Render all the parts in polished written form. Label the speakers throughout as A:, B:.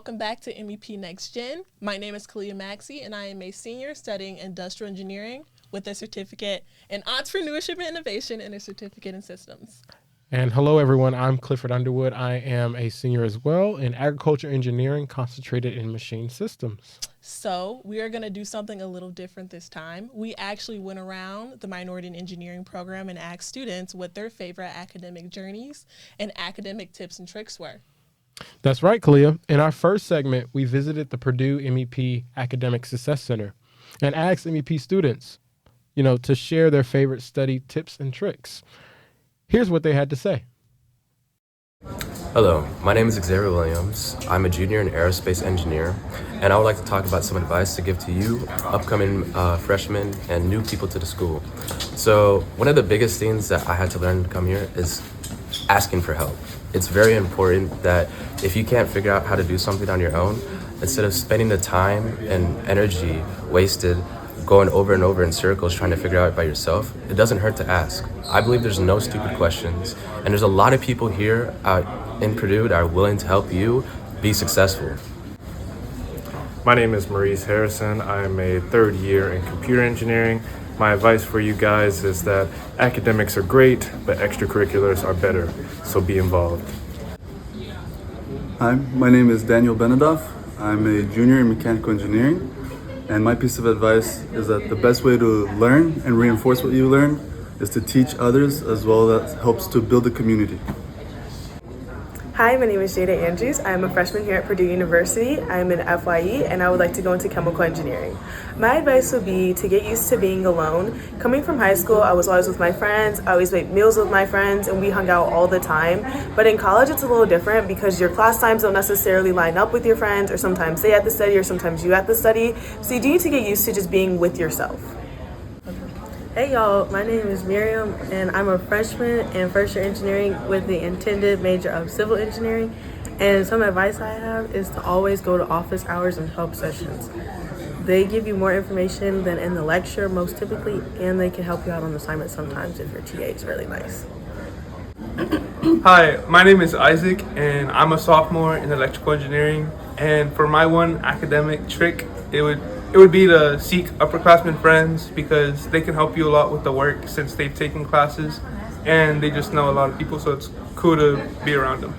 A: welcome back to MEP Next Gen. My name is Kalia Maxey, and I am a senior studying industrial engineering with a certificate in entrepreneurship and innovation and a certificate in systems.
B: And hello, everyone. I'm Clifford Underwood. I am a senior as well in agriculture engineering, concentrated in machine systems.
A: So we are going to do something a little different this time. We actually went around the minority and engineering program and asked students what their favorite academic journeys and academic tips and tricks were.
B: That's right, Kalia. In our first segment, we visited the Purdue MEP Academic Success Center and asked MEP students, to share their favorite study tips and tricks. Here's what they had to say.
C: Hello, my name is Xavier Williams. I'm a junior in aerospace engineer, and I would like to talk about some advice to give to you, upcoming freshmen, and new people to the school. So one of the biggest things that I had to learn to come here is asking for help. It's very important that if you can't figure out how to do something on your own, instead of spending the time and energy wasted going over and over in circles trying to figure out by yourself, it doesn't hurt to ask. I believe there's no stupid questions, and there's a lot of people here in Purdue that are willing to help you be successful.
D: My name is Maurice Harrison. I'm a third year in computer engineering. My advice for you guys is that academics are great, but extracurriculars are better, so be involved.
E: Hi, my name is Daniel Benedoff. I'm a junior in mechanical engineering, and my piece of advice is that the best way to learn and reinforce what you learn is to teach others, as well as helps to build a community.
F: Hi, my name is Jada Andrews. I'm a freshman here at Purdue University. I'm in FYE and I would like to go into chemical engineering. My advice would be to get used to being alone. Coming from high school, I was always with my friends. I always made meals with my friends and we hung out all the time. But in college, it's a little different because your class times don't necessarily line up with your friends, or sometimes they have to study or sometimes you have to study. So you do need to get used to just being with yourself.
G: Hey y'all, my name is Miriam and I'm a freshman in first year engineering with the intended major of civil engineering. And some advice I have is to always go to office hours and help sessions. They give you more information than in the lecture most typically, and they can help you out on assignment sometimes if your TA is really nice.
H: Hi, my name is Isaac and I'm a sophomore in electrical engineering. And for my one academic trick, it would be to seek upperclassmen friends because they can help you a lot with the work since they've taken classes and they just know a lot of people, so it's cool to be around them.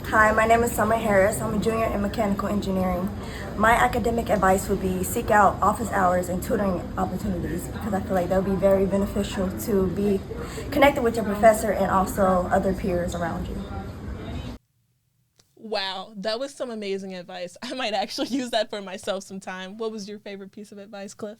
I: Hi, my name is Summer Harris. I'm a junior in mechanical engineering. My academic advice would be seek out office hours and tutoring opportunities because I feel like that would be very beneficial to be connected with your professor and also other peers around you.
A: Wow, that was some amazing advice. I might actually use that for myself sometime. What was your favorite piece of advice, Cliff?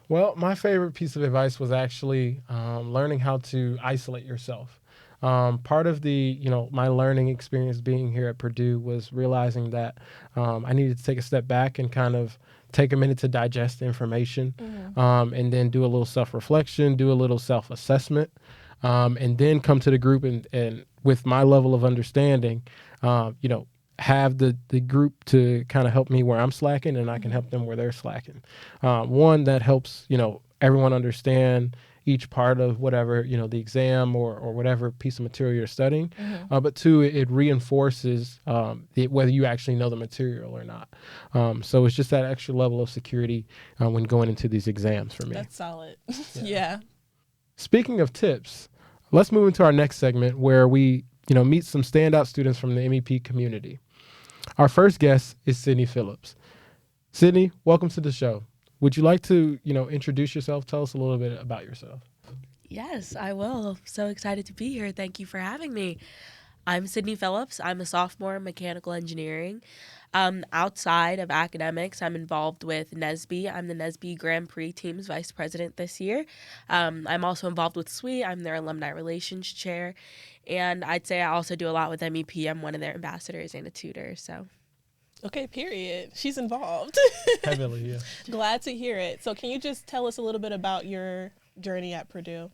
B: Well, my favorite piece of advice was actually learning how to isolate yourself. Part of the, my learning experience being here at Purdue was realizing that I needed to take a step back and kind of take a minute to digest the information, and then do a little self-reflection, do a little self-assessment, and then come to the group and with my level of understanding, have the group to kind of help me where I'm slacking, and I can help them where they're slacking. One, that helps, everyone understand each part of whatever, the exam or whatever piece of material you're studying. But two, it reinforces whether you actually know the material or not. So it's just that extra level of security when going into these exams for me.
A: That's solid. Yeah.
B: Speaking of tips, let's move into our next segment where we, meet some standout students from the MEP community. Our first guest is Sydney Phillips. Sydney, welcome to the show. Would you like to, introduce yourself? Tell us a little bit about yourself.
J: Yes, I will. So excited to be here. Thank you for having me. I'm Sydney Phillips. I'm a sophomore in mechanical engineering. Outside of academics, I'm involved with NSBE. I'm the NSBE Grand Prix team's vice president this year. I'm also involved with SWE. I'm their alumni relations chair. And I'd say I also do a lot with MEP. I'm one of their ambassadors and a tutor. So,
A: okay, period. She's involved.
B: Heavily, yeah.
A: Glad to hear it. So can you just tell us a little bit about your journey at Purdue?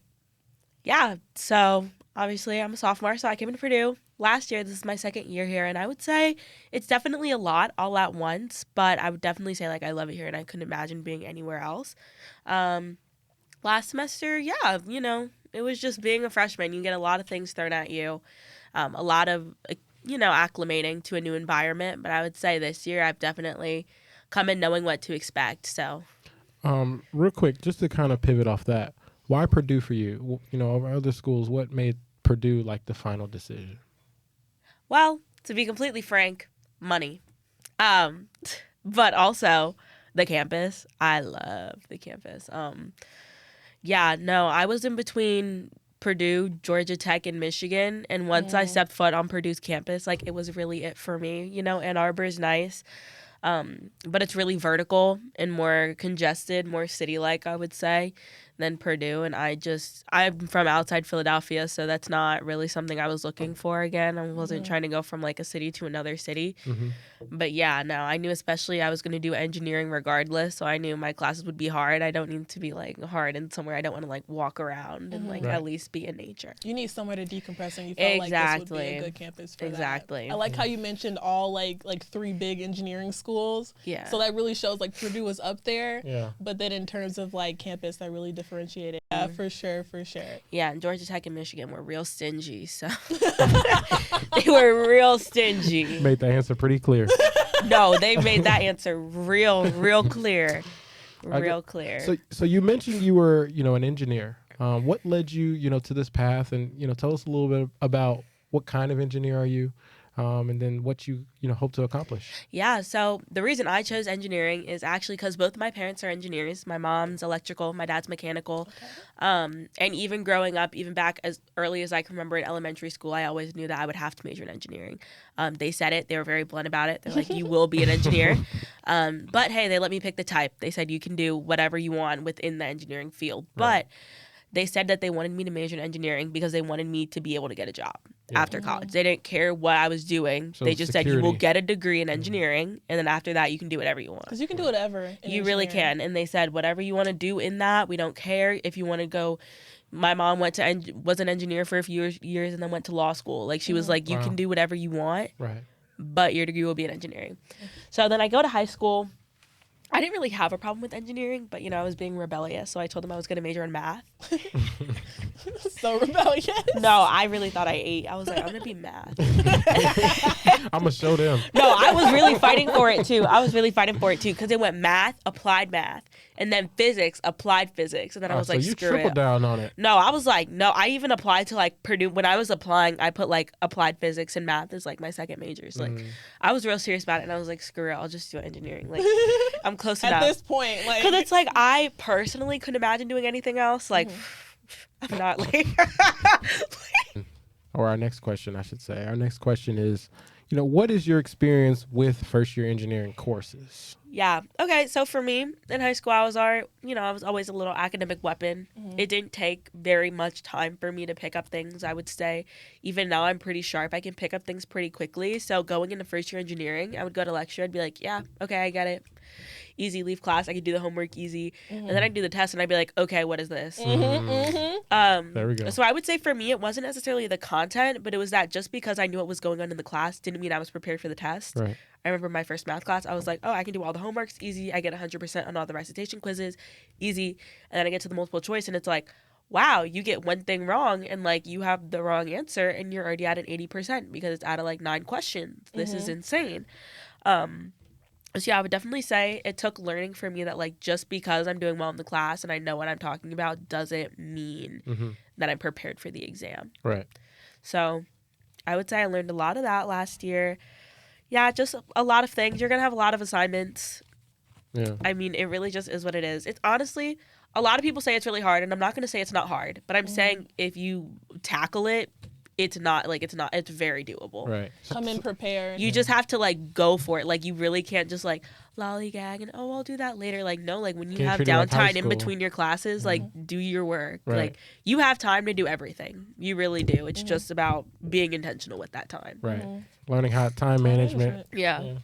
J: Yeah, so obviously I'm a sophomore, so I came into Purdue last year. This is my second year here, and I would say it's definitely a lot all at once, but I would definitely say, I love it here, and I couldn't imagine being anywhere else. Last semester, it was just being a freshman. You get a lot of things thrown at you, a lot of acclimating to a new environment. But I would say this year I've definitely come in knowing what to expect. So,
B: real quick, just to kind of pivot off that, why Purdue for you? Over other schools, what made Purdue like the final decision?
J: well, to be completely frank, money. But also the campus. I love the campus. I was in between Purdue, Georgia Tech, and Michigan. And once I stepped foot on Purdue's campus, like, it was really it for me. Ann Arbor is nice, but it's really vertical and more congested, more city-like, I would say, than Purdue. And I'm from outside Philadelphia, so that's not really something I was looking for again. I wasn't trying to go from, like, a city to another city. But I knew especially I was going to do engineering regardless, so I knew my classes would be hard. I don't need to be, like, hard in somewhere I don't want to, like, walk around and, like, at least be in nature.
A: You need somewhere to decompress, and you felt like this would be a good campus for that. I like how you mentioned all, like 3 big engineering schools.
J: Yeah.
A: So that really shows, like, Purdue was up there.
B: Yeah.
A: But then in terms of, like, campus, that really differentiated. Yeah, for sure.
J: Yeah, and Georgia Tech and Michigan were real stingy, so they were real stingy.
B: Made the answer pretty clear.
J: No, they made that answer real clear. Clear.
B: So you mentioned you were, an engineer. What led you, to this path? And, tell us a little bit about what kind of engineer are you? And then what you hope to accomplish.
J: Yeah, so the reason I chose engineering is actually because both of my parents are engineers. My mom's electrical, my dad's mechanical. And even growing up, even back as early as I can remember in elementary school, I always knew that I would have to major in engineering. They said it. They were very blunt about it. They're like, you will be an engineer. But hey, they let me pick the type. They said you can do whatever you want within the engineering field. Right. But they said that they wanted me to major in engineering because they wanted me to be able to get a job after college. They didn't care what I was doing. So they just said, you will get a degree in engiering, and then after that, you can do whatever you want.
A: Because you can do whatever.
J: You really can. And they said, whatever you want to do in that, we don't care. If you want to go, my mom was an engineer for a few years and then went to law school. Like, she was like, you can do whatever you want, but your degree will be in engineering. So then I go to high school. I didn't really have a problem with engineering, but, I was being rebellious, so I told them I was going to major in math.
A: So rebellious.
J: No, I really thought I ate. I was like, I'm going to be math.
B: I'm going to show them.
J: No, I was really fighting for it, too. Because it went math, applied math, and then physics, applied physics. And then I was like,
B: so you
J: screw
B: tripled down on it.
J: No, I was like, no. I even applied to, like, Purdue. When I was applying, I put, like, applied physics and math as, like, my second majors. Like, I was real serious about it, and I was like, screw it. I'll just do engineering. Like, I'm close enough.
A: At this point, like.
J: Because it's like, I personally couldn't imagine doing anything else. Like, I'm not, like.
B: Or our next question, I should say. Our next question is, what is your experience with first-year engineering courses?
J: Yeah. Okay. So for me, in high school, I was always a little academic weapon. It didn't take very much time for me to pick up things, I would say. Even now, I'm pretty sharp. I can pick up things pretty quickly. So going into first-year engineering, I would go to lecture. I'd be like, yeah, okay, I get it. Easy, leave class. I could do the homework easy. And then I'd do the test, and I'd be like, okay, what is this?
B: There we go.
J: So I would say for me, it wasn't necessarily the content, but it was that just because I knew what was going on in the class didn't mean I was prepared for the test.
B: Right.
J: I remember my first math class, I was like, oh, I can do all the homeworks, easy. I get 100% on all the recitation quizzes, easy. And then I get to the multiple choice, and it's like, wow, you get one thing wrong, and, like, you have the wrong answer, and you're already at an 80% because it's out of, like, 9 questions. This is insane. So yeah, I would definitely say it took learning for me that, like, just because I'm doing well in the class and I know what I'm talking about doesn't mean that I'm prepared for the exam.
B: Right.
J: So I would say I learned a lot of that last year. Yeah, just a lot of things. You're going to have a lot of assignments.
B: Yeah.
J: I mean, it really just is what it is. It's honestly, a lot of people say it's really hard, and I'm not going to say it's not hard, but I'm saying if you tackle it, it's very doable.
B: Right.
A: Come in prepared.
J: You just have to, like, go for it. Like, you really can't just, like, lollygag and, oh, I'll do that later. Like, no, like, when you have downtime in between your classes, like, do your work.
B: Right.
J: Like, you have time to do everything. You really do. It's just about being intentional with that time.
B: Right. Learning how time management.
J: Yeah.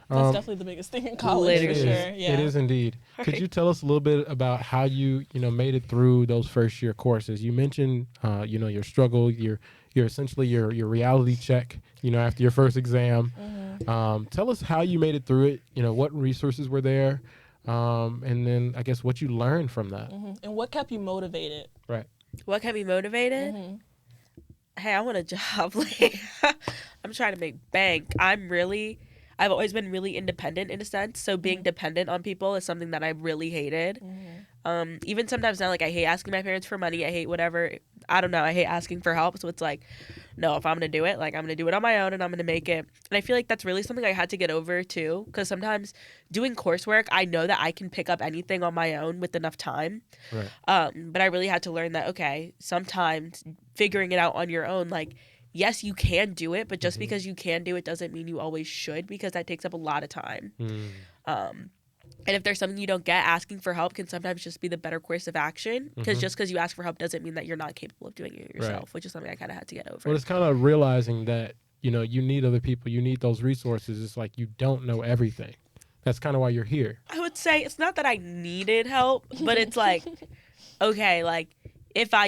A: That's definitely the biggest thing in college.
J: Literally.
A: For sure. Yeah.
B: It is indeed.
J: Right.
B: Could you tell us a little bit about how you made it through those first year courses? You mentioned your struggle, your essentially your reality check, after your first exam. Tell us how you made it through it. What resources were there, and then I guess what you learned from that.
A: And what kept you motivated?
B: Right.
J: What kept me motivated? hey, I want a job. Like, I'm trying to make bank. I've always been really independent in a sense. So being dependent on people is something that I really hated. Even sometimes now, like, I hate asking my parents for money. I hate whatever. I don't know. I hate asking for help. So it's like, no, if I'm going to do it, like, I'm going to do it on my own and I'm going to make it. And I feel like that's really something I had to get over too. Because sometimes doing coursework, I know that I can pick up anything on my own with enough time.
B: Right.
J: But I really had to learn that, okay, sometimes figuring it out on your own, like, yes, you can do it, but just because you can do it doesn't mean you always should, because that takes up a lot of time. And if there's something you don't get, asking for help can sometimes just be the better course of action, because just because you ask for help doesn't mean that you're not capable of doing it yourself, which is something I kind of had to get over.
B: Well, it's kind of realizing that, you know, you need other people, you need those resources. It's like you don't know everything. That's kind of why you're here.
J: I would say it's not that I needed help, but it's like, okay, like, if I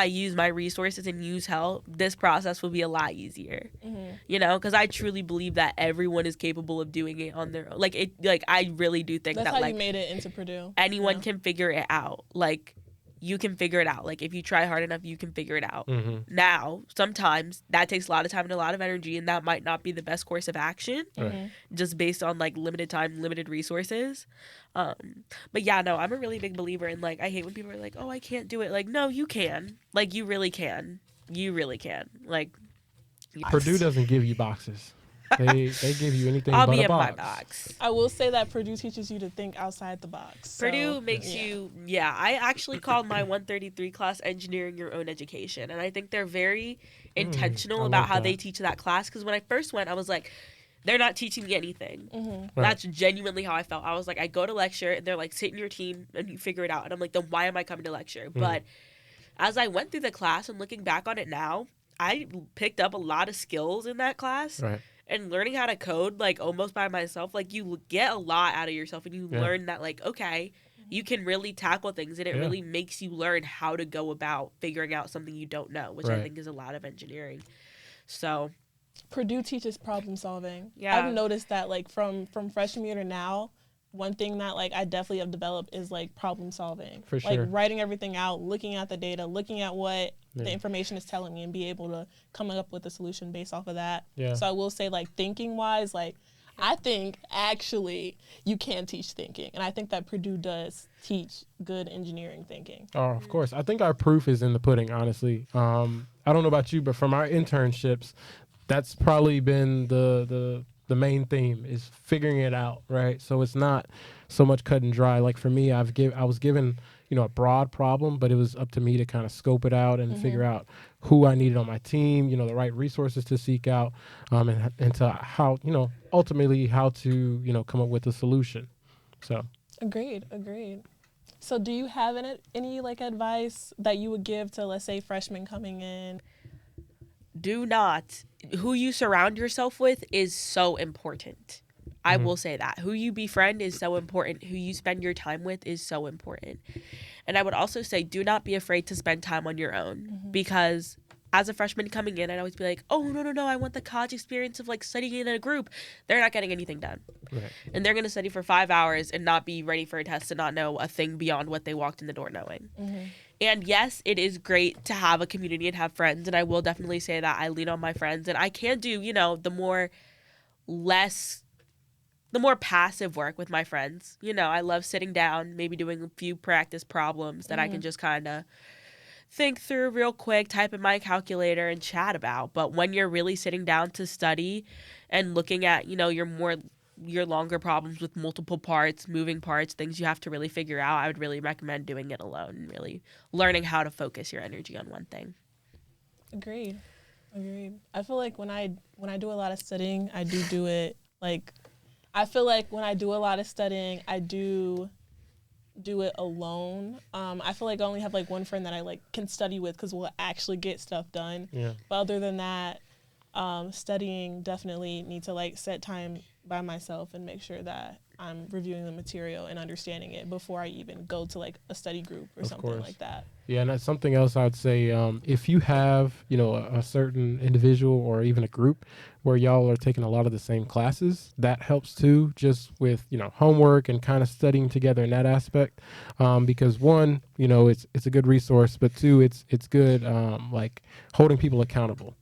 J: use my resources and use help, this process will be a lot easier. You know, because I truly believe that everyone is capable of doing it on their own. Like I really do think
A: that's
J: that
A: how
J: like
A: you made it into Purdue.
J: Anyone can figure it out. Like, you can figure it out. Like, if you try hard enough, you can figure it out. Now, sometimes that takes a lot of time and a lot of energy, and that might not be the best course of action, just based on like limited time, limited resources. But yeah, no, I'm a really big believer in, like, I hate when people are like, oh, I can't do it. Like, no, you can. Like, you really can. You really can. Like,
B: Purdue doesn't give you boxes. They give you anything
J: I'll
B: but
J: be
B: a
J: in
B: box.
J: my box.
A: I will say that Purdue teaches you to think outside the box.
J: Purdue makes you, I actually called my 133 class engineering your own education. And I think they're very intentional about how they teach that class. Because when I first went, I was like, they're not teaching me anything. That's genuinely how I felt. I was like, I go to lecture and they're like, sit in your team and you figure it out. And I'm like, then why am I coming to lecture? But as I went through the class and looking back on it now, I picked up a lot of skills in that class. And learning how to code, like, almost by myself, like, you get a lot out of yourself, and you learn that, like, okay, you can really tackle things, and it really makes you learn how to go about figuring out something you don't know, which I think is a lot of engineering. So
A: Purdue teaches problem solving.
J: Yeah.
A: I've noticed that, like, from freshman year to now, one thing that, like, I definitely have developed is, like, problem solving.
B: For sure.
A: Like, writing everything out, looking at the data, looking at what the information is telling me, and be able to come up with a solution based off of that. So I will say, like, thinking-wise, like, I think, actually, you can teach thinking. And I think that Purdue does teach good engineering thinking.
B: Oh, of course. I think our proof is in the pudding, honestly. I don't know about you, but from our internships, that's probably been the main theme, is figuring it out, right? So it's not so much cut and dry. Like, for me, I was given, you know, a broad problem, but it was up to me to kind of scope it out and figure out who I needed on my team, you know, the right resources to seek out, and to how, you know, ultimately how to, you know, come up with a solution. So
A: Agreed. So do you have any like advice that you would give to, let's say, freshmen coming in?
J: do not. Who you surround yourself with is so important. I will say that. Who you befriend is so important. Who you spend your time with is so important. And I would also say, do not be afraid to spend time on your own, because as a freshman coming in, I'd always be like, oh, no, I want the college experience of like studying in a group. They're not getting anything done. Right. And they're going to study for 5 hours and not be ready for a test and not know a thing beyond what they walked in the door knowing. And yes, it is great to have a community and have friends. And I will definitely say that I lean on my friends. And I can do, the more passive work with my friends. I love sitting down, maybe doing a few practice problems that I can just kind of think through real quick, type in my calculator and chat about. But when you're really sitting down to study and looking at, your longer problems with multiple parts, moving parts, things you have to really figure out, I would really recommend doing it alone and really learning how to focus your energy on one thing.
A: Agreed. I feel like when I do a lot of studying, I do it like, I feel like when I do a lot of studying, I do it alone. I feel like I only have like one friend that I like can study with because we'll actually get stuff done. Yeah. But other than that, Studying, definitely need to like set time by myself and make sure that I'm reviewing the material and understanding it before I even go to like a study group or something like that.
B: Yeah, and that's something else I would say. If you have, a certain individual or even a group where y'all are taking a lot of the same classes, that helps too, just with, homework and kind of studying together in that aspect. Because one, it's a good resource, but two, it's good, like holding people accountable.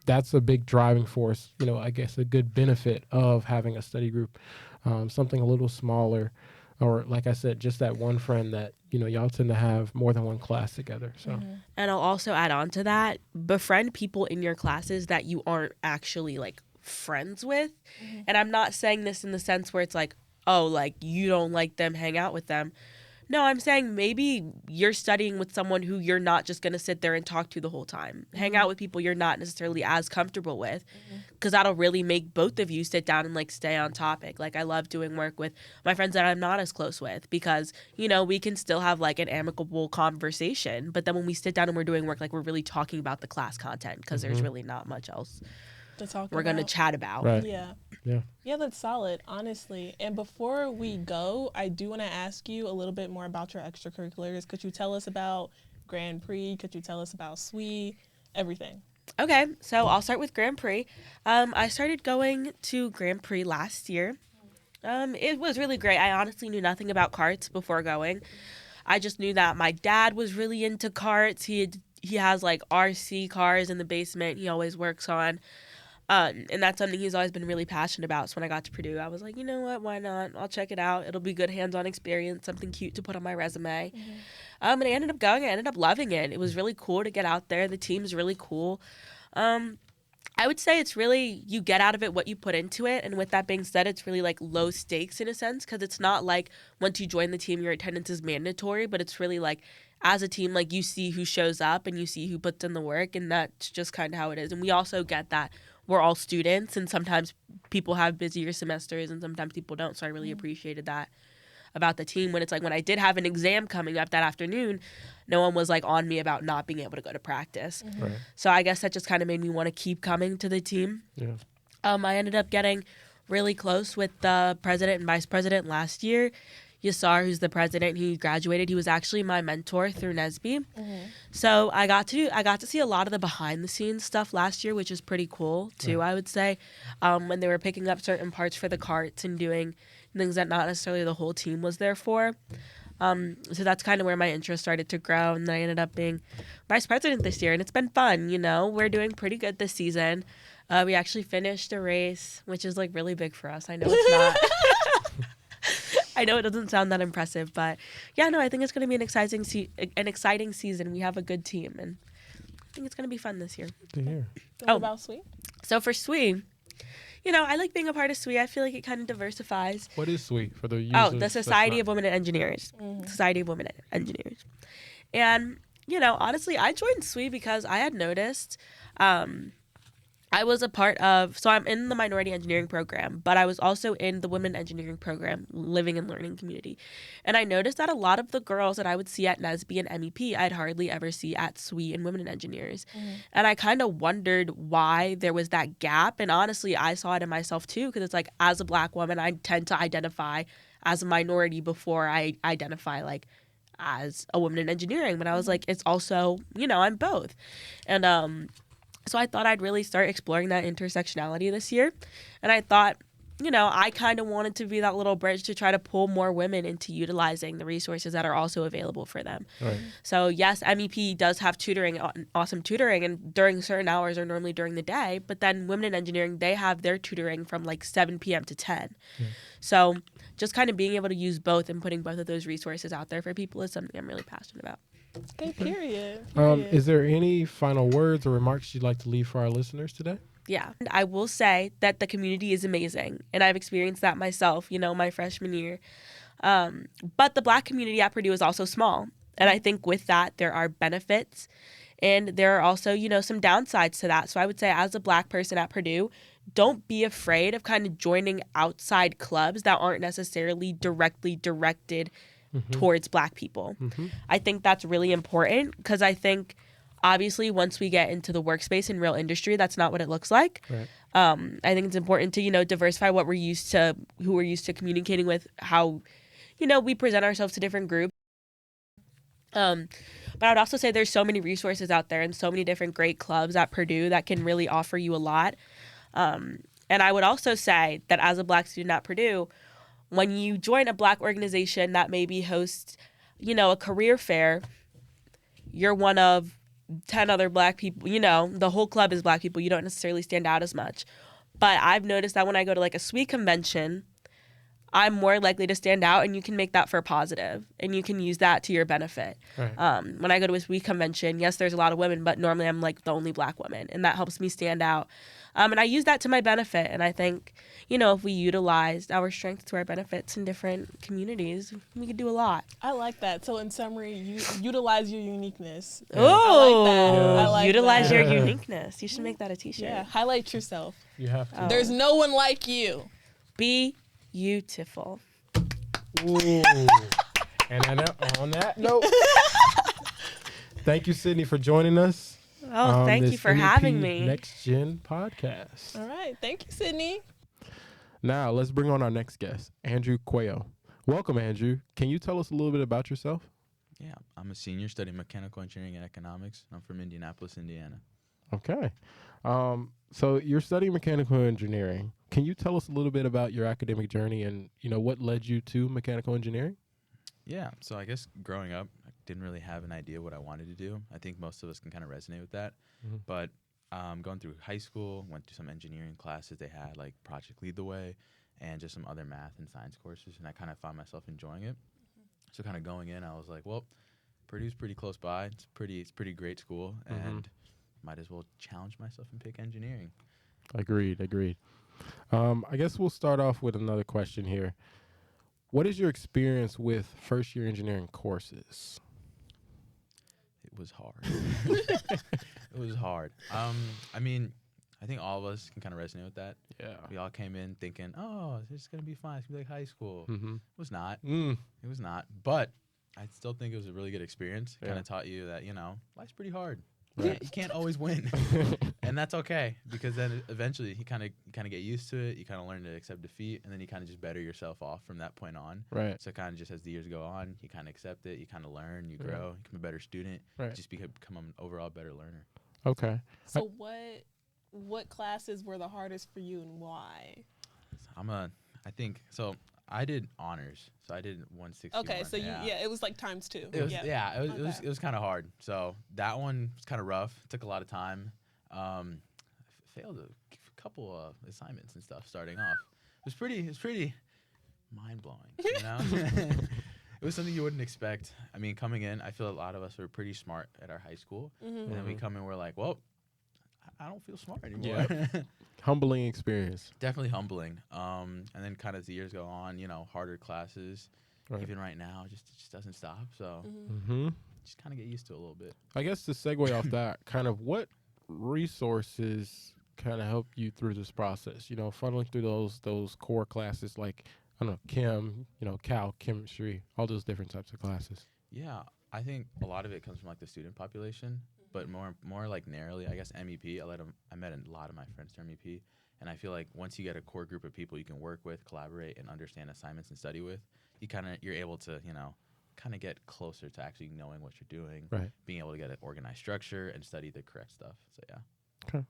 B: That's a big driving force, I guess a good benefit of having a study group, something a little smaller, or like I said, just that one friend that, y'all tend to have more than one class together. So,
J: And I'll also add on to that, befriend people in your classes that you aren't actually like friends with. And I'm not saying this in the sense where it's like, oh, like you don't like them, hang out with them. No, I'm saying maybe you're studying with someone who you're not just going to sit there and talk to the whole time. Hang out with people you're not necessarily as comfortable with, because that'll really make both of you sit down and like stay on topic. Like I love doing work with my friends that I'm not as close with, because, we can still have like an amicable conversation. But then when we sit down and we're doing work, like we're really talking about the class content, because there's really not much else we're going to chat about.
B: Right.
A: Yeah, that's solid, honestly. And before we go, I do want to ask you a little bit more about your extracurriculars. Could you tell us about Grand Prix? Could you tell us about SWE? Everything.
J: Okay, so I'll start with Grand Prix. I started going to Grand Prix last year. It was really great. I honestly knew nothing about karts before going. I just knew that my dad was really into karts. He has like RC cars in the basement he always works on. And that's something he's always been really passionate about. So when I got to Purdue, I was like, you know what, why not? I'll check it out. It'll be good hands-on experience, something cute to put on my resume. And I ended up going. I ended up loving it. It was really cool to get out there. The team's really cool. I would say it's really, you get out of it what you put into it. And with that being said, it's really like low stakes in a sense, because it's not like once you join the team, your attendance is mandatory, but it's really like as a team, like you see who shows up and you see who puts in the work, and that's just kind of how it is. And we also get that we're all students, and sometimes people have busier semesters and sometimes people don't. So I really appreciated that about the team. When it's like when I did have an exam coming up that afternoon, no one was like on me about not being able to go to practice.
B: Right.
J: So I guess that just kind of made me want to keep coming to the team.
B: Yeah.
J: I ended up getting really close with the president and vice president last year. Yasar, who's the president, he graduated. He was actually my mentor through NSBE. So I got to see a lot of the behind the scenes stuff last year, which is pretty cool too, I would say. When they were picking up certain parts for the carts and doing things that not necessarily the whole team was there for. So that's kind of where my interest started to grow, and then I ended up being vice president this year, and it's been fun. We're doing pretty good this season. We actually finished a race, which is like really big for us. I know it's not. I know it doesn't sound that impressive, but yeah, no, I think it's going to be an exciting season. We have a good team, and I think it's going to be fun this year.
B: Good to hear.
A: What about SWE?
J: So for SWE, I like being a part of SWE. I feel like it kind of diversifies.
B: What is SWE for the users?
J: The Society of Women Engineers. Society of Women Engineers. And, honestly, I joined SWE because I had noticed I was a part of, so I'm in the minority engineering program, but I was also in the women engineering program, living and learning community. And I noticed that a lot of the girls that I would see at NSBE and MEP, I'd hardly ever see at SWE and women engineers. And I kind of wondered why there was that gap. And honestly, I saw it in myself too, because it's like, as a Black woman, I tend to identify as a minority before I identify like as a woman in engineering. But I was like, it's also, I'm both. And, so I thought I'd really start exploring that intersectionality this year. And I thought, I kind of wanted to be that little bridge to try to pull more women into utilizing the resources that are also available for them.
B: Right.
J: So yes, MEP does have tutoring, awesome tutoring, and during certain hours or normally during the day. But then women in engineering, they have their tutoring from like 7 p.m. to 10. So just kind of being able to use both and putting both of those resources out there for people is something I'm really passionate about.
A: Okay, period.
B: Is there any final words or remarks you'd like to leave for our listeners today?
J: Yeah, I will say that the community is amazing, and I've experienced that myself, my freshman year. But the Black community at Purdue is also small, and I think with that there are benefits, and there are also, some downsides to that. So I would say as a Black person at Purdue, don't be afraid of kind of joining outside clubs that aren't necessarily directly directed towards Black people. I think that's really important, because I think Obviously, once we get into the workspace in real industry, that's not what it looks like.
B: Right.
J: I think it's important to, diversify what we're used to, who we're used to communicating with, how, we present ourselves to different groups. But I would also say there's so many resources out there and so many different great clubs at Purdue that can really offer you a lot. And I would also say that as a Black student at Purdue, when you join a Black organization that maybe hosts, a career fair, you're one of 10 other Black people, the whole club is Black people. You don't necessarily stand out as much. But I've noticed that when I go to like a SWE convention, I'm more likely to stand out, and you can make that for positive, and you can use that to your benefit.
B: Right.
J: When I go to a SWE convention, yes, there's a lot of women, but normally I'm like the only Black woman, and that helps me stand out. And I use that to my benefit, and I think, if we utilized our strengths to our benefits in different communities, we could do a lot.
A: I like that. So in summary, you utilize your uniqueness.
J: Yeah. Oh,
A: I like that. I like
J: utilize
A: that.
J: your uniqueness. You should make that a t-shirt.
A: Yeah, highlight yourself.
B: You have to.
A: There's no one like you.
J: Be beautiful.
B: Ooh. And on that note, thank you, Sydney, for joining us.
J: Oh, thank you for having me.
B: Next Gen podcast.
A: All right. Thank you, Sydney.
B: Now, let's bring on our next guest, Andrew Cuello. Welcome, Andrew. Can you tell us a little bit about yourself?
K: Yeah, I'm a senior studying mechanical engineering and economics. I'm from Indianapolis, Indiana.
B: Okay. So you're studying mechanical engineering. Can you tell us a little bit about your academic journey and, what led you to mechanical engineering?
K: Yeah, so I guess growing up, I didn't really have an idea what I wanted to do. I think most of us can kind of resonate with that.
B: Mm-hmm.
K: But going through high school, went to some engineering classes they had, like Project Lead the Way, and just some other math and science courses, and I kind of found myself enjoying it. So kind of going in, I was like, well, Purdue's pretty close by. It's pretty great school, and might as well challenge myself and pick engineering.
B: Agreed. I guess we'll start off with another question here. What is your experience with first-year engineering courses?
K: It was hard. It was hard. I mean, I think all of us can kind of resonate with that.
B: Yeah.
K: We all came in thinking, oh, this is going to be fun. It's going to be like high school.
B: Mm-hmm.
K: It was not. It was not. But I still think it was a really good experience. Kind of taught you that, life's pretty hard.
B: Right.
K: You can't always win. And that's okay, because then eventually you kind of get used to it. You kind of learn to accept defeat, and then you kind of just better yourself off from that point on.
B: Right.
K: So kind of just as the years go on, you kind of accept it. You kind of learn. You grow. You become a better student.
B: Right.
K: You just become an overall better learner.
B: Okay.
A: So what classes were the hardest for you, and why?
K: I did honors, so I did 161.
A: Okay, so it was like times two.
K: It was kind of hard. So that one was kind of rough. It took a lot of time. I failed a couple of assignments and stuff starting off. It was pretty mind blowing. It was something you wouldn't expect. I mean, coming in, I feel a lot of us were pretty smart at our high school, and then we come in, we're like, well, I don't feel smart anymore.
B: Yeah. Humbling experience.
K: Definitely humbling. And then kind of as the years go on, harder classes. Right. Even right now, it just doesn't stop. So just kind of get used to it a little bit.
B: I guess to segue off that, kind of what resources kind of help you through this process? Funneling through those core classes like, I don't know, chem, cal, chemistry, all those different types of classes.
K: Yeah, I think a lot of it comes from like the student population. But more like narrowly, I guess MEP. I met a lot of my friends through MEP, and I feel like once you get a core group of people you can work with, collaborate, and understand assignments and study with, you're able to kind of get closer to actually knowing what you're doing,
B: right?
K: Being able to get an organized structure and study the correct stuff. So yeah.
B: Okay.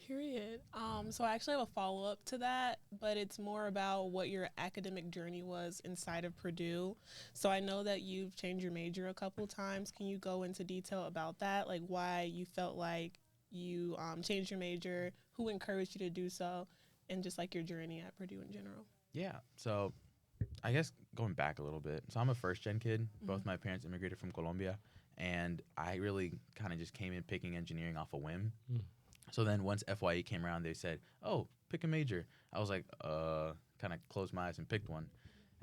A: Period. So I actually have a follow-up to that, but it's more about what your academic journey was inside of Purdue. So I know that you've changed your major a couple times. Can you go into detail about that? Like why you felt like you changed your major, who encouraged you to do so, and just like your journey at Purdue in general?
K: Yeah. So I guess going back a little bit. So I'm a first-gen kid. Both my parents immigrated from Colombia, and I really kind of just came in picking engineering off a whim. So then once FYE came around, they said, oh, pick a major. I was like, kind of closed my eyes and picked one.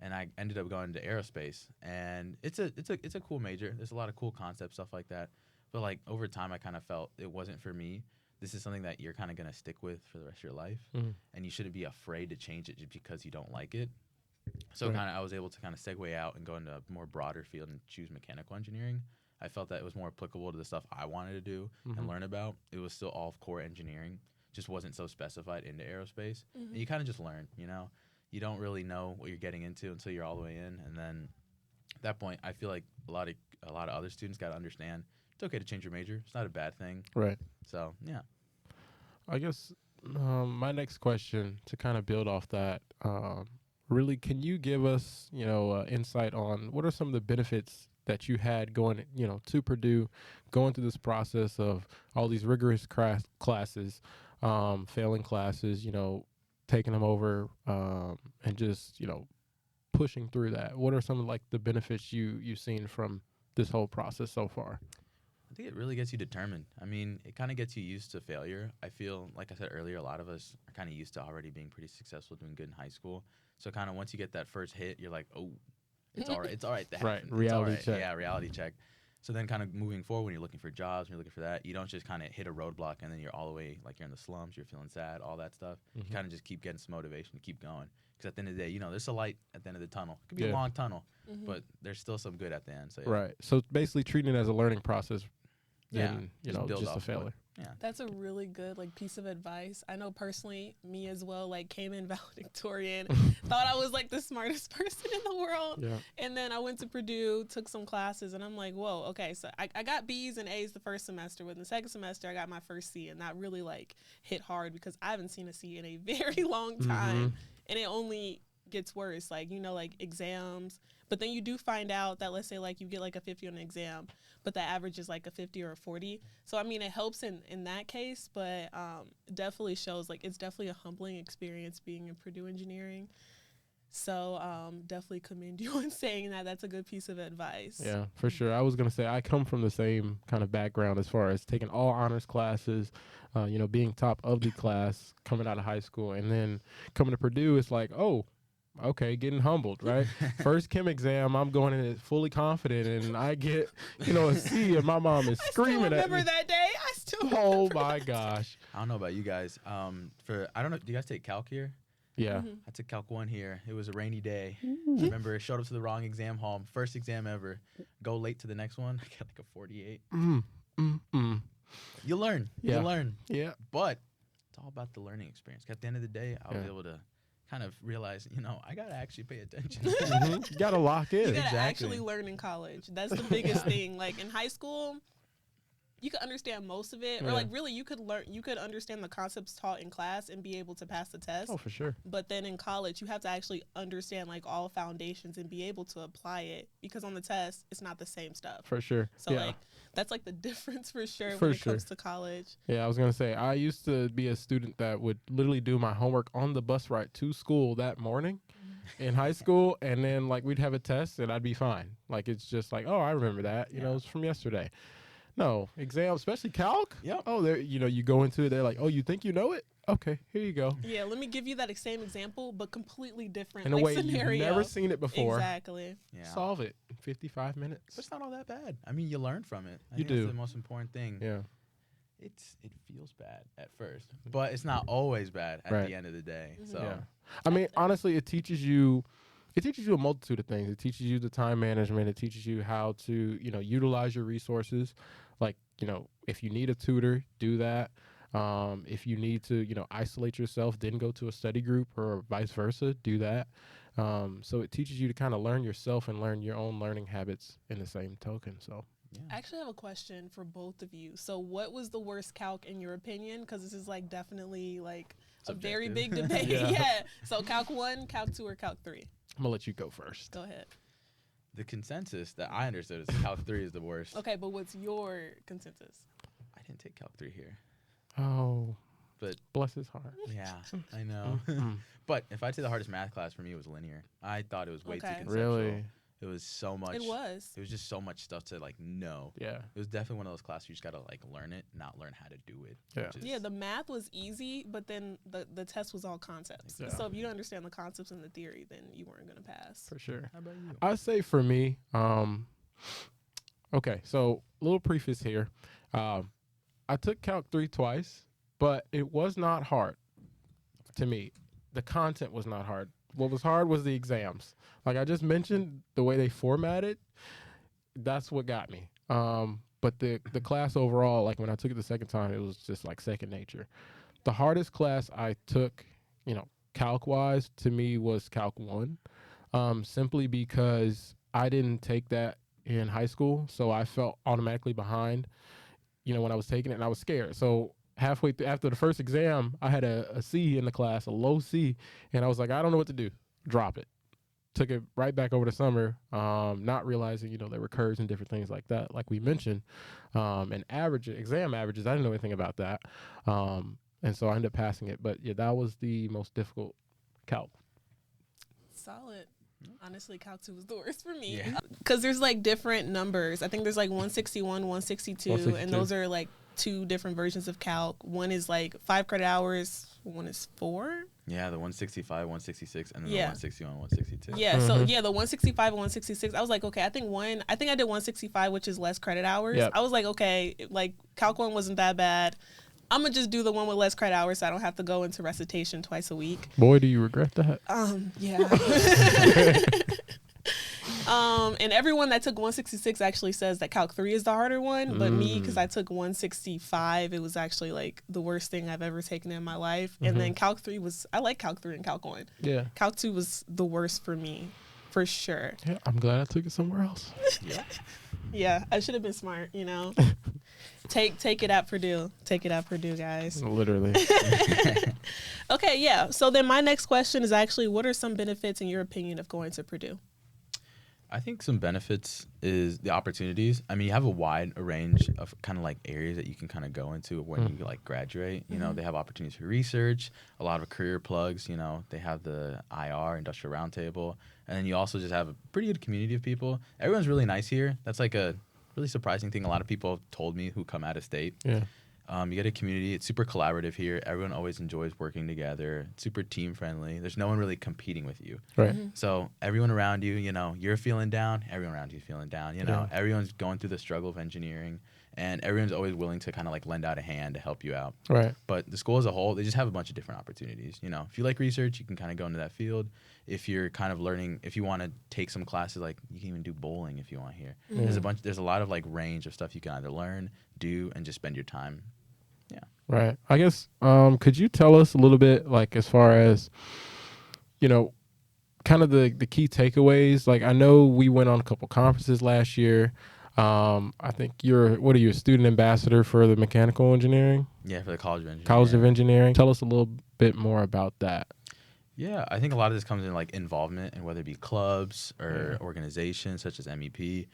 K: And I ended up going to aerospace. And it's a cool major. There's a lot of cool concepts, stuff like that. But like over time, I kind of felt it wasn't for me. This is something that you're kind of going to stick with for the rest of your life. And you shouldn't be afraid to change it just because you don't like it. So I was able to kind of segue out and go into a more broader field and choose mechanical engineering. I felt that it was more applicable to the stuff I wanted to do and learn about. It was still all core engineering, just wasn't so specified into aerospace. And you kind of just learn, you know. You don't really know what you're getting into until you're all the way in, and then at that point, I feel like a lot of other students got to understand it's okay to change your major. It's not a bad thing.
B: Right.
K: So yeah.
B: I guess my next question to kind of build off that, really, can you give us, insight on what are some of the benefits that you had going, to Purdue, going through this process of all these rigorous classes, failing classes, taking them over, and just, pushing through that? What are some of like the benefits you've seen from this whole process so far?
K: I think it really gets you determined. I mean, it kind of gets you used to failure. I feel, like I said earlier, a lot of us are kind of used to already being pretty successful, doing good in high school. So kind of once you get that first hit, you're like, oh, it's all right. It's all right to happen.
B: Right, reality check.
K: Yeah, reality check. So then kind of moving forward, when you're looking for jobs, when you're looking for that, you don't just kind of hit a roadblock and then you're all the way, like you're in the slums, you're feeling sad, all that stuff. You kind of just keep getting some motivation to keep going. Because at the end of the day, there's a light at the end of the tunnel. It could be a long tunnel, but there's still some good at the end. So yeah.
B: Right. So basically treating it as a learning process.
K: Yeah,
B: And, just a failure.
K: Yeah.
A: That's a really good piece of advice. I know personally, me as well, came in valedictorian, thought I was the smartest person in the world.
B: Yeah.
A: And then I went to Purdue, took some classes, and I'm like, whoa, okay. So I got B's and A's the first semester. But in the second semester, I got my first C, and that really hit hard because I haven't seen a C in a very long time. And it only gets worse, exams. But then you do find out that, let's say, you get a 50 on an exam, but the average is a 50 or a 40. So, I mean, it helps in that case, but definitely shows, it's definitely a humbling experience being in Purdue Engineering. So, definitely commend you on saying that. That's a good piece of advice.
B: Yeah, for sure. I was going to say, I come from the same kind of background as far as taking all honors classes, being top of the class coming out of high school. And then coming to Purdue, it's like, oh, okay, getting humbled, right? First chem exam, I'm going in it fully confident, and I get, a C, and my mom is screaming at me.
A: I remember that day.
B: Oh my gosh.
K: I don't know about you guys. I don't know. Do you guys take calc here?
B: Yeah.
K: I took calc 1 here. It was a rainy day. I remember I showed up to the wrong exam hall. First exam ever. Go late to the next one. I got a 48. You learn.
B: Yeah.
K: You learn.
B: Yeah.
K: But it's all about the learning experience. At the end of the day, I was able to kind of realize, I got to actually pay attention.
B: You got to lock in.
A: You got to actually learn in college. That's the biggest thing. In high school, you could understand most of it, or really you could understand the concepts taught in class and be able to pass the test.
B: Oh, for sure.
A: But then in college, you have to actually understand all foundations and be able to apply it, because on the test, it's not the same stuff.
B: For sure.
A: So that's the difference for sure when it comes to college.
B: Yeah, I was going to say, I used to be a student that would literally do my homework on the bus ride to school that morning in high school, and then we'd have a test and I'd be fine. It's just oh, I remember that. It's from yesterday. No, exam, especially calc.
K: Yep.
B: Oh, there, you go into it, they're like, oh, you think you know it? Okay, here you go.
A: Yeah, let me give you that same example, but completely different
B: in a way
A: scenario.
B: You've never seen it before.
A: Exactly.
K: Yeah.
B: Solve it in 55 minutes.
K: But it's not all that bad. I mean, you learn from it. I
B: You
K: think
B: do.
K: That's the most important thing.
B: Yeah.
K: It feels bad at first, but it's not always bad at the end of the day. So,
B: Yeah. I mean, honestly, it teaches you a multitude of things. It teaches you the time management. It teaches you how to, utilize your resources. If you need a tutor, do that. If you need to, isolate yourself, then go to a study group, or vice versa, do that. So it teaches you to kind of learn yourself and learn your own learning habits in the same token. So.
K: yeah.
A: I actually have a question for both of you. So what was the worst calc in your opinion? Because this is definitely a very big debate. Yeah. So calc 1, calc 2, or calc 3?
B: I'm going to let you go first.
A: Go ahead.
K: The consensus that I understood is Calc 3 is the worst.
A: Okay, but what's your consensus?
K: I didn't take Calc 3 here.
B: Oh,
K: but
B: bless his heart.
K: Yeah, I know. But if I'd say the hardest math class for me was linear. I thought it was way too conceptual.
B: Really?
K: It was so much.
A: It was.
K: It was just so much stuff to know.
B: Yeah.
K: It was definitely one of those classes you just gotta learn it, not learn how to do it.
B: Yeah.
A: Yeah, the math was easy, but then the test was all concepts.
B: Yeah.
A: So if you don't understand the concepts and the theory, then you weren't gonna pass.
B: For sure.
K: How about you?
B: I say for me, okay, so a little preface here. I took Calc 3 twice, but it was not hard to me. The content was not hard. What was hard was the exams. Like I just mentioned, the way they formatted, that's what got me. But the class overall, like when I took it the second time, it was just like second nature. The hardest class I took, calc-wise, to me was Calc 1, simply because I didn't take that in high school, so I felt automatically behind, when I was taking it, and I was scared. So halfway through, after the first exam, I had a C in the class, a low C, and I was like, I don't know what to do. Drop it. Took it right back over the summer, not realizing, there were curves and different things like that, like we mentioned. And exam averages, I didn't know anything about that. And so I ended up passing it. But, yeah, that was the most difficult calc.
A: Solid. Honestly, Calc 2 was the worst for me. Because there's, different numbers. I think there's, 161, 162, and those are, 2 different versions of Calc. One is, 5 credit hours. One is 4.
K: Yeah, the 165, 166, and then the 161, 162.
A: Yeah, so the 165 and 166, I was like, okay, I think I did 165, which is less credit hours. Yep. I was like, okay, Calc 1 wasn't that bad. I'm going to just do the one with less credit hours so I don't have to go into recitation twice a week.
B: Boy, do you regret that.
A: Yeah. And everyone that took 166 actually says that Calc 3 is the harder one, but me, because I took 165, it was actually the worst thing I've ever taken in my life. And then Calc 3 I like Calc 3 and Calc 1. Yeah. Calc 2 was the worst for me, for sure.
B: Yeah, I'm glad I took it somewhere else.
A: Yeah, I should have been smart, Take it at Purdue. Take it at Purdue, guys.
B: Literally.
A: Okay, yeah. So then my next question is actually, what are some benefits, in your opinion, of going to Purdue?
K: I think some benefits is the opportunities. I mean, you have a wide range of kind of areas that you can kind of go into when you graduate. They have opportunities for research, a lot of career plugs. They have the IR, Industrial Roundtable, and then you also just have a pretty good community of people. Everyone's really nice here. That's a really surprising thing. A lot of people told me who come out of state. Yeah. You get a community. It's super collaborative here. Everyone always enjoys working together. It's super team friendly. There's no one really competing with you. Right. So everyone around you, you're feeling down. Everyone around you is feeling down. Everyone's going through the struggle of engineering, and everyone's always willing to kind of lend out a hand to help you out. Right. But the school as a whole, they just have a bunch of different opportunities. If you like research, you can kind of go into that field. If you're kind of learning, if you want to take some classes, you can even do bowling if you want here. There's a lot of range of stuff you can either learn, do, and just spend your time. Yeah.
B: Right. I guess, could you tell us a little bit, as far as, kind of the key takeaways? I know we went on a couple conferences last year. I think what are you, a student ambassador for the mechanical engineering?
K: Yeah, for the College of Engineering.
B: College of Engineering. Tell us a little bit more about that.
K: Yeah, I think a lot of this comes in involvement, and whether it be clubs or organizations such as MEP.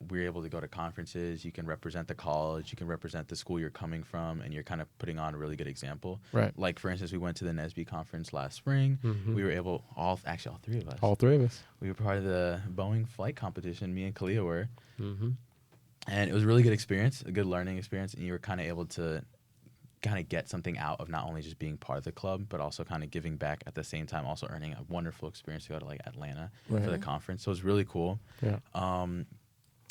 K: We're able to go to conferences. You can represent the college. You can represent the school you're coming from, and you're kind of putting on a really good example. Right. For instance, we went to the NSB conference last spring. We were able, all three of us.
B: All three of us.
K: We were part of the Boeing flight competition. Me and Kalia were. And it was a really good experience, a good learning experience, and you were kind of able to kind of get something out of not only just being part of the club, but also kind of giving back at the same time, also earning a wonderful experience to go to Atlanta for the conference. So it was really cool. Yeah.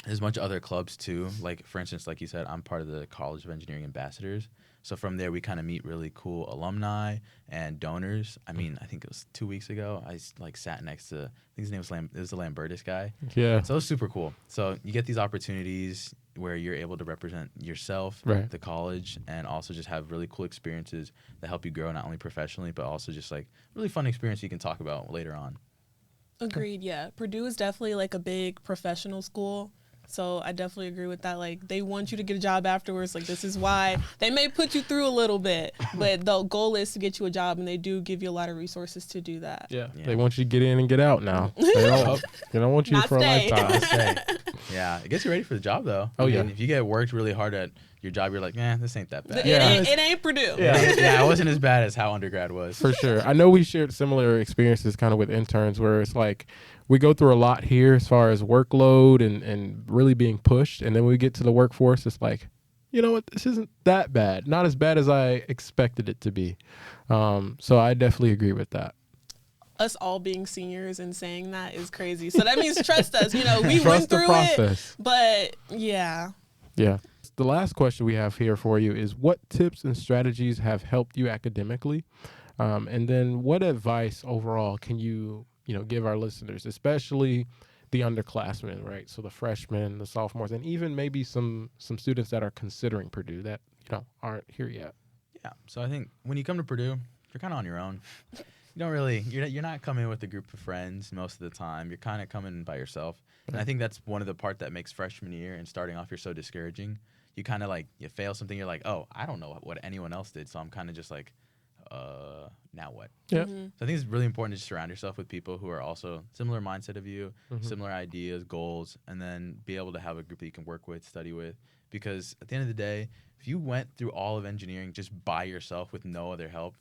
K: There's a bunch of other clubs too. For instance, like you said, I'm part of the College of Engineering Ambassadors. So from there, we kind of meet really cool alumni and donors. I mean, I think it was 2 weeks ago. I sat next to, I think his name was it was the Lambertus guy. Yeah. So it was super cool. So you get these opportunities where you're able to represent yourself, the college, and also just have really cool experiences that help you grow not only professionally, but also just really fun experience you can talk about later on.
A: Agreed. Yeah. Purdue is definitely a big professional school. So I definitely agree with that. They want you to get a job afterwards. This is why they may put you through a little bit, but the goal is to get you a job, and they do give you a lot of resources to do that.
B: Yeah. They want you to get in and get out now. They don't want you
A: Not
B: for
A: stay.
B: a lifetime.
K: Yeah. It gets you ready for the job, though.
B: Oh, yeah.
K: If you get worked really hard at your job, you're this ain't that bad.
A: It ain't Purdue.
K: Yeah. It wasn't as bad as how undergrad was.
B: For sure. I know we shared similar experiences kind of with interns where it's we go through a lot here as far as workload and really being pushed. And then when we get to the workforce, it's you know what, this isn't that bad. Not as bad as I expected it to be. So I definitely agree with that.
A: Us all being seniors and saying that is crazy. So that means trust us. We
B: trust
A: went through
B: the process.
A: it. But yeah.
B: Yeah. The last question we have here for you is, what tips and strategies have helped you academically? And then what advice overall can you give our listeners, especially the underclassmen, right? So the freshmen, the sophomores, and even maybe some students that are considering Purdue that, aren't here yet.
K: Yeah. So I think when you come to Purdue, you're kind of on your own. You don't really, you're not coming with a group of friends most of the time. You're kind of coming by yourself. And I think that's one of the part that makes freshman year and starting off, you're so discouraging. You kind of like, you fail something, you're like, oh, I don't know what anyone else did. So I'm kind of just like, now what?
B: Yeah.
K: So I think it's really important to just surround yourself with people who are also similar mindset of you, similar ideas, goals, and then be able to have a group that you can work with, study with. Because at the end of the day, if you went through all of engineering just by yourself with no other help,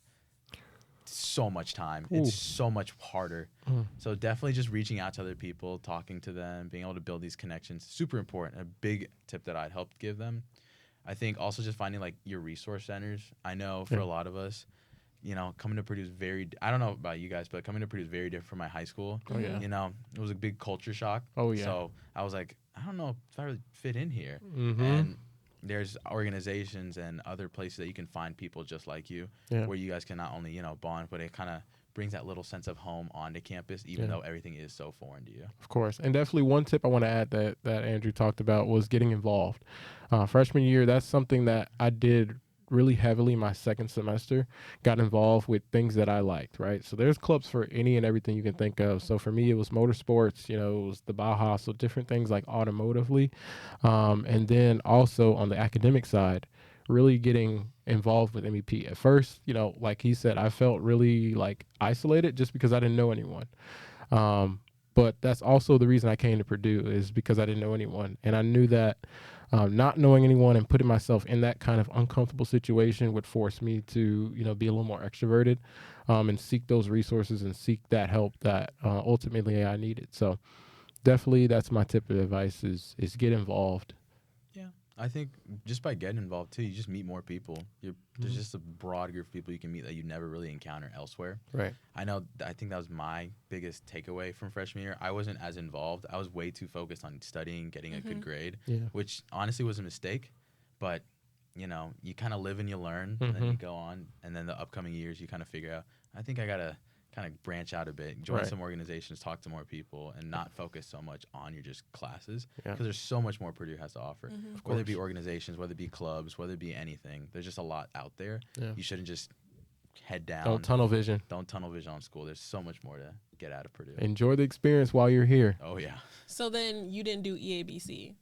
K: it's so much time.
B: Ooh.
K: It's so much harder. So definitely just reaching out to other people, talking to them, being able to build these connections, super important. A big tip that I'd help give them. I think also just finding like your resource centers. I know for a lot of us, coming to Purdue is I don't know about you guys, but coming to Purdue is very different from my high school.
B: Oh, yeah.
K: It was a big culture shock.
B: Oh, yeah.
K: So I was like, I don't know if I really fit in here. And there's organizations and other places that you can find people just like you where you guys can not only, bond, but it kind of brings that little sense of home onto campus, even though everything is so foreign to you. Of
B: course. And definitely one tip I want to add that Andrew talked about was getting involved. Freshman year, that's something that I did really heavily my second semester, got involved with things that I liked, right? So there's clubs for any and everything you can think of. So for me, it was motorsports, it was the Baja, so different things like automotively. And then also on the academic side, really getting involved with MEP. At first, like he said, I felt really like isolated just because I didn't know anyone. But that's also the reason I came to Purdue is because I didn't know anyone. And I knew that not knowing anyone and putting myself in that kind of uncomfortable situation would force me to, be a little more extroverted and seek those resources and seek that help that ultimately I needed. So definitely that's my tip of advice is get involved.
K: Yeah. I think just by getting involved too, you just meet more people. There's just a broad group of people you can meet that you never really encounter elsewhere.
B: Right.
K: I think that was my biggest takeaway from freshman year. I wasn't as involved. I was way too focused on studying, getting a good grade, which honestly was a mistake. But, you kind of live and you learn, and then you go on. And then the upcoming years, you kind of figure out, I think I got to kind of branch out a bit, join some organizations, talk to more people, and not focus so much on your just classes because there's so much more Purdue has to offer. Whether it be organizations, whether it be clubs, whether it be anything, there's just a lot out there. You shouldn't just head down.
B: Don't tunnel vision
K: on school. There's so much more to get out of Purdue.
B: Enjoy the experience while you're here.
K: Oh yeah.
A: So then you didn't do EABC?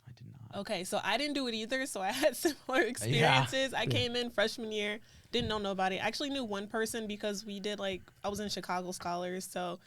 K: I did not.
A: Okay, so I didn't do it either, so I had similar experiences. I came in freshman year, didn't know nobody. I actually knew one person because we did I was in Chicago Scholars, so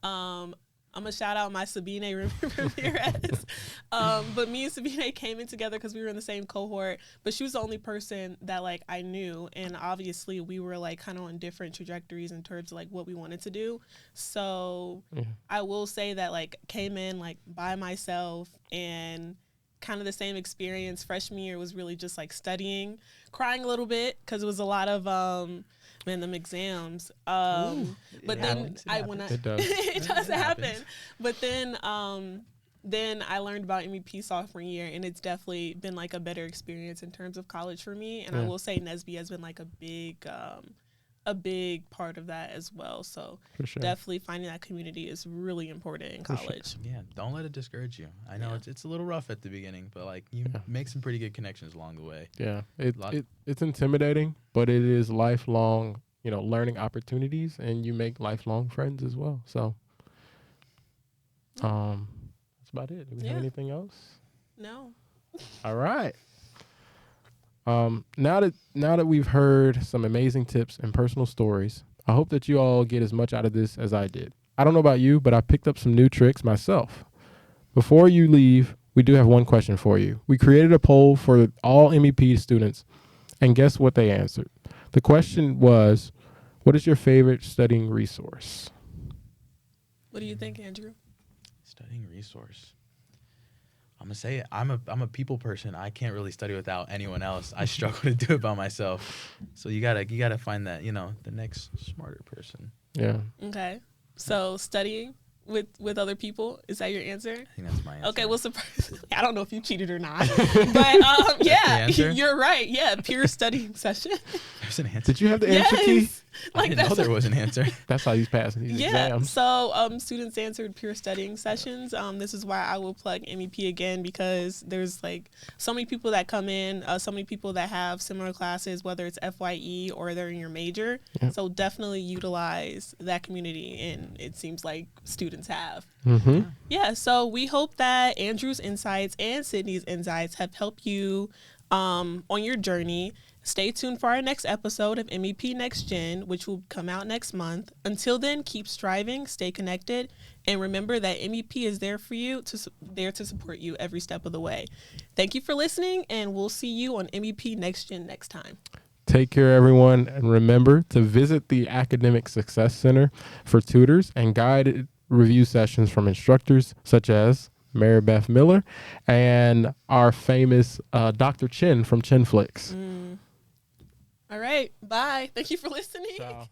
A: I'm gonna shout out my Sabine Ramirez. But me and Sabine came in together because we were in the same cohort, but she was the only person that I knew, and obviously we were kind of on different trajectories in terms of what we wanted to do. So I will say that came in by myself, and kind of the same experience. Freshman year was really just studying, crying a little bit because it was a lot of them exams. But then
B: it does.
A: It does happen. But then I learned about MEP sophomore year, and it's definitely been a better experience in terms of college for me. And I will say NSBE has been a big part of that as well. So definitely finding that community is really important in college.
K: Yeah, don't let it discourage you. I know it's a little rough at the beginning, but you make some pretty good connections along the way.
B: Yeah, it's intimidating, but it is lifelong, learning opportunities, and you make lifelong friends as well. So that's about it. Do we have anything else?
A: No.
B: All right. Now that we've heard some amazing tips and personal stories, I hope that you all get as much out of this as I did. I don't know about you, but I picked up some new tricks myself. Before you leave, we do have one question for you. We created a poll for all MEP students, and guess what they answered? The question was, what is your favorite studying resource?
A: What do you think, Andrew?
K: Studying resource. I'm gonna say it. I'm a people person. I can't really study without anyone else. I struggle to do it by myself. So you gotta find that the next smarter person.
B: Yeah.
A: Okay. So studying with other people, is that your answer?
K: I think that's my answer.
A: Okay. Well, surprisingly, I don't know if you cheated or not, but yeah, you're right. Yeah, pure studying session.
K: There's an answer.
B: Did you have the answer key?
K: I didn't know there was an answer.
B: That's how he's passing these exams.
A: So students answered peer studying sessions. This is why I will plug MEP again, because there's like so many people that come in, so many people that have similar classes, whether it's FYE or they're in your major. Yep. So definitely utilize that community, and it seems like students have.
B: Mm-hmm.
A: Yeah, so we hope that Andrew's insights and Sydney's insights have helped you on your journey. Stay tuned for our next episode of MEP Next Gen, which will come out next month. Until then, keep striving, stay connected, and remember that MEP is there for you, there to support you every step of the way. Thank you for listening, and we'll see you on MEP Next Gen next time.
B: Take care, everyone, and remember to visit the Academic Success Center for tutors and guided review sessions from instructors such as Mary Beth Miller and our famous Dr. Chin from Chinflix.
A: All right. Bye. Thank you for listening.
B: Ciao.